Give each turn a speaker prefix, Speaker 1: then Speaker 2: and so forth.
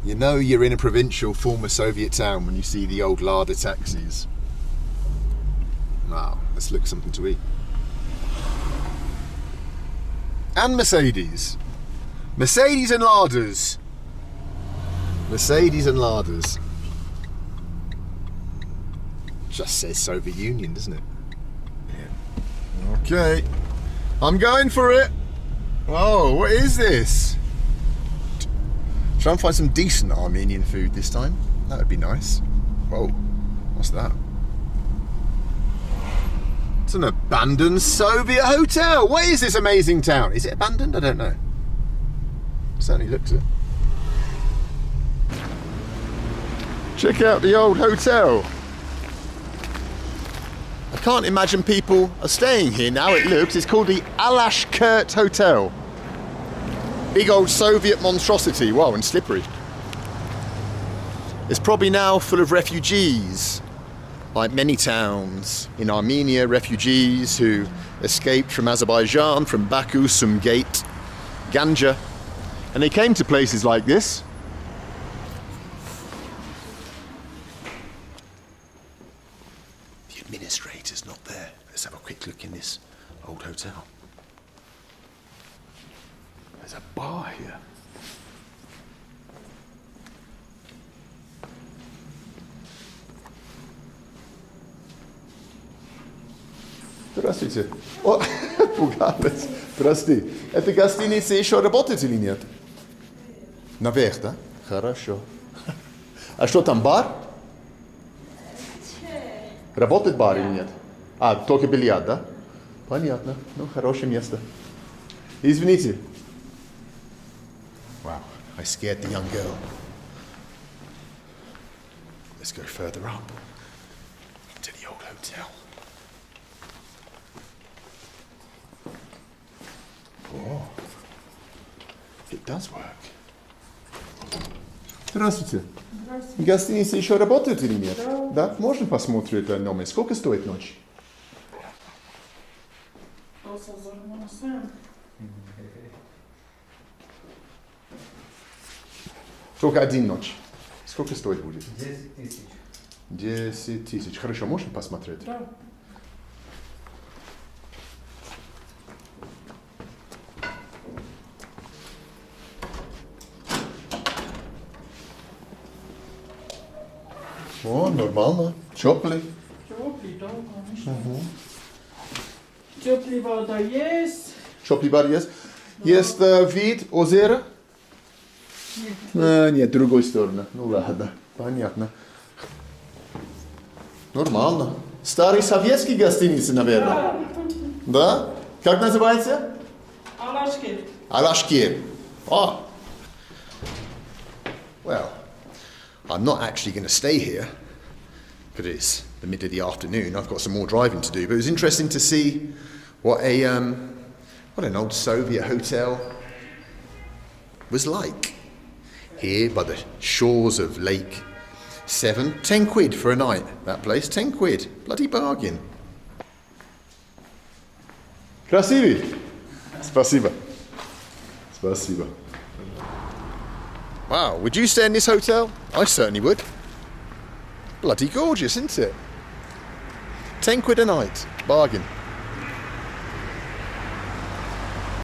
Speaker 1: You know you're in a provincial former Soviet town when you see the old Lada taxis. Wow, let's look something to eat. And Mercedes. Mercedes and Ladas. Mercedes and Ladas. Just says Soviet Union, doesn't it? Yeah. Okay. I'm going for it. Oh, what is this? Try and find some decent Armenian food this time. That would be nice. Whoa, what's that? It's an abandoned Soviet hotel. What is this amazing town? Is it abandoned? I don't know. It certainly looks it. Check out the old hotel. I can't imagine people are staying here now. It looks. It's called the Alashkert Hotel. Big old Soviet monstrosity. Wow, and slippery. It's probably now full of refugees. Like many towns in Armenia, refugees who escaped from Azerbaijan, from Baku, Sumgait, Ganja. And they came to places like this. The administrator's not there. Let's have a quick look in this old hotel. There's a bar here. Здравствуйте. О, пугалась. Прости. Эта гостиница еще работает или нет? Наверх, да? Хорошо. А что там, бар? Работает бар или нет? А, только бильярд, да? Понятно. Ну, хорошее место. Извините. Wow, I scared the young girl. Let's go further up into the old hotel. Oh, it does work. Здравствуйте.
Speaker 2: Здравствуйте.
Speaker 1: Гостиница еще работает или нет?
Speaker 2: Да.
Speaker 1: Да? Можно посмотреть номер? Сколько стоит ночь? Только один ночь. Сколько стоит будет?
Speaker 2: 10 тысяч.
Speaker 1: 10 тысяч. Хорошо, можно посмотреть?
Speaker 2: Да.
Speaker 1: О, нормально. Теплый.
Speaker 2: Теплый, да, конечно. Теплый вода есть.
Speaker 1: Теплый бар есть. Есть вид озера?
Speaker 2: Нет.
Speaker 1: Нет, другой стороны. Ну ладно, понятно. Нормально. Старый советский гостиница, наверное. Да? Как называется?
Speaker 2: Алашкер.
Speaker 1: Alashkir. Oh. Well, I'm not actually going to stay here because it's the mid of the afternoon. I've got some more driving to do. But it was interesting to see what an old Soviet hotel was like. Here by the shores of Lake Seven. 10 quid for a night, that place. 10 quid. Bloody bargain. Красивый. Спасибо. Спасибо. Wow, would you stay in this hotel? I certainly would. Bloody gorgeous, isn't it? 10 quid a night. Bargain.